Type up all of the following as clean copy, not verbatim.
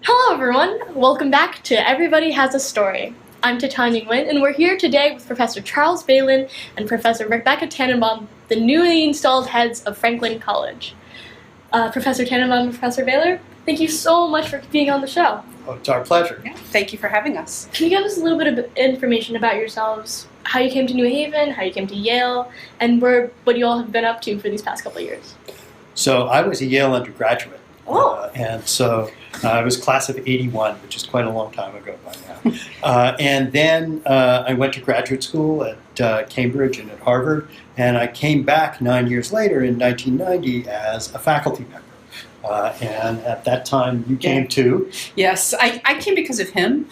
Hello everyone, welcome back to Everybody Has a Story. I'm Titania Nguyen, and we're here today with Professor Charles Bailyn and Professor Rebecca Tannenbaum, the newly installed heads of Franklin College. Professor Tannenbaum and Professor Bailyn, thank you so much for being on the show. Oh, it's our pleasure. Yeah, thank you for having us. Can you give us a little bit of information about yourselves, how you came to New Haven, how you came to Yale, and what you all have been up to for these past couple of years? So I was a Yale undergraduate. Oh. And so I was class of 81, which is quite a long time ago by now. And then I went to graduate school at Cambridge and at Harvard, and I came back 9 years later in 1990 as a faculty member. And at that time, you came too. Yes, I came because of him.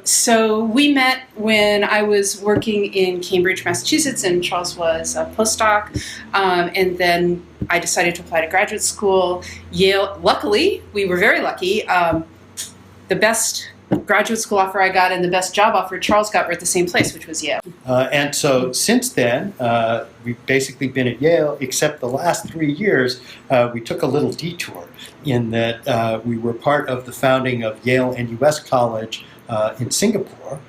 So we met when I was working in Cambridge, Massachusetts, and Charles was a postdoc. And then I decided to apply to graduate school. Yale, luckily, we were very lucky. The best graduate school offer I got and the best job offer Charles got were at the same place, which was Yale. And so since then, we've basically been at Yale, except the last 3 years, we took a little detour in that we were part of the founding of Yale and US College in Singapore.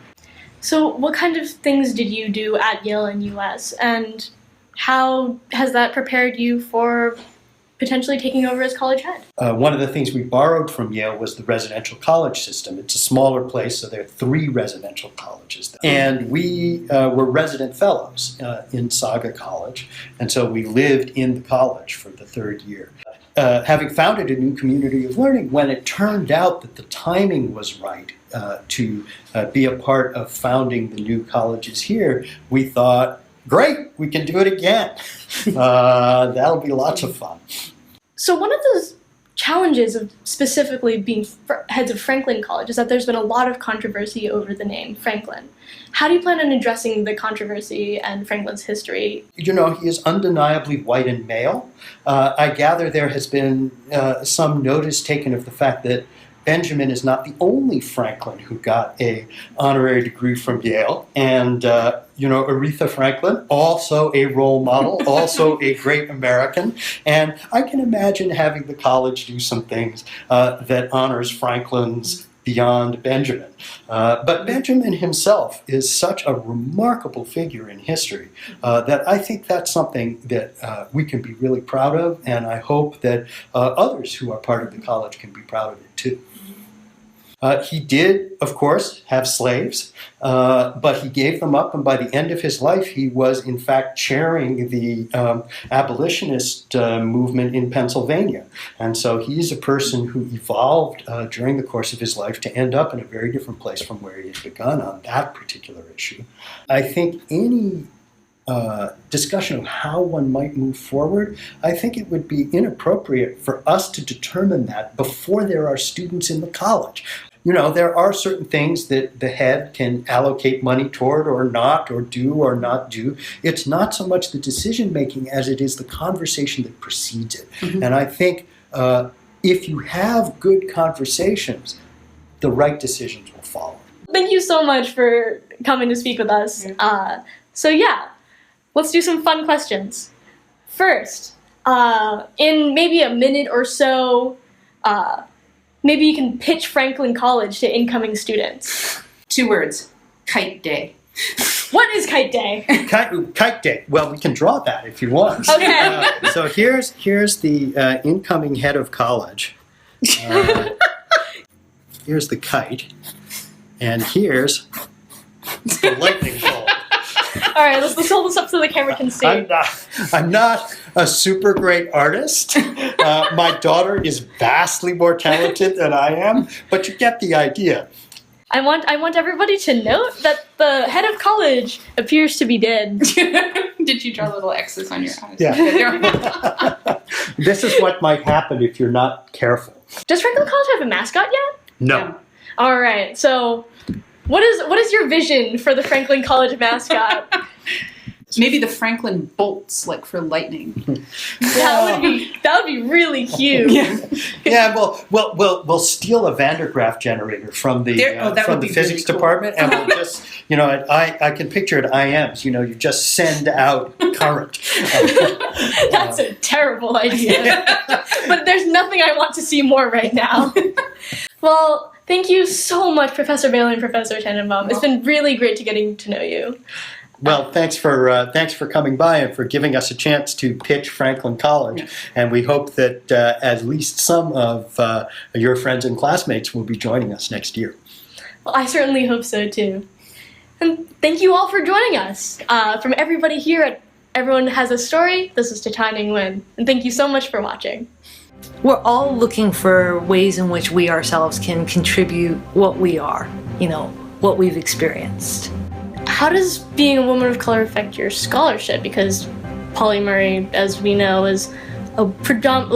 So what kind of things did you do at Yale and US, and how has that prepared you for potentially taking over as college head? One of the things we borrowed from Yale was the residential college system. It's a smaller place, so there are 3 residential colleges. And we were resident fellows in Saga College, and so we lived in the college for the 3rd year. Having founded a new community of learning, when it turned out that the timing was right to be a part of founding the new colleges here, we thought, great, we can do it again. That'll be lots of fun. So one of the challenges of specifically being heads of Franklin College is that there's been a lot of controversy over the name Franklin. How do you plan on addressing the controversy and Franklin's history? You know, he is undeniably white and male. I gather there has been some notice taken of the fact that Benjamin is not the only Franklin who got an honorary degree from Yale. And, Aretha Franklin, also a role model, also a great American. And I can imagine having the college do some things that honors Franklin's beyond Benjamin. But Benjamin himself is such a remarkable figure in history that I think that's something that we can be really proud of, and I hope that others who are part of the college can be proud of it too. He did, of course, have slaves, but he gave them up, and by the end of his life, he was, in fact, chairing the abolitionist movement in Pennsylvania. And so he's a person who evolved during the course of his life to end up in a very different place from where he had begun on that particular issue. I think any discussion of how one might move forward, I think it would be inappropriate for us to determine that before there are students in the college. You know, there are certain things that the head can allocate money toward or not, or do or not do. It's not so much the decision making as it is the conversation that precedes it. Mm-hmm. And I think if you have good conversations, the right decisions will follow. Thank you so much for coming to speak with us. Let's do some fun questions. First, in maybe a minute or so, maybe you can pitch Franklin College to incoming students. 2 words, Kite Day. What is Kite Day? Kite Day. Well, we can draw that if you want. Okay. So here's the incoming head of college. Here's the kite, and here's the lightning bolt. All right, let's hold this up so the camera can see. I'm not a super great artist. My daughter is vastly more talented than I am, but you get the idea. I want everybody to note that the head of college appears to be dead. Did you draw little X's on your eyes? Yeah. This is what might happen if you're not careful. Does Franklin College have a mascot yet? No. All right, so what is your vision for the Franklin College mascot? Maybe the Franklin bolts, like for lightning. That would be really cute. Yeah. We'll steal a Van der Graaf generator from the physics department, and we'll just, I can picture it IMs. You just send out current. That's a terrible idea. But there's nothing I want to see more right now. Well, thank you so much, Professor Bailyn and Professor Tannenbaum. It's been really great to getting to know you. Well, thanks for coming by and for giving us a chance to pitch Franklin College. And we hope that at least some of your friends and classmates will be joining us next year. Well, I certainly hope so too. And thank you all for joining us. From everybody here at Everyone Has a Story, this is Titania and Nguyen. And thank you so much for watching. We're all looking for ways in which we ourselves can contribute what we are, what we've experienced. How does being a woman of color affect your scholarship? Because Pauli Murray, as we know, is a woman.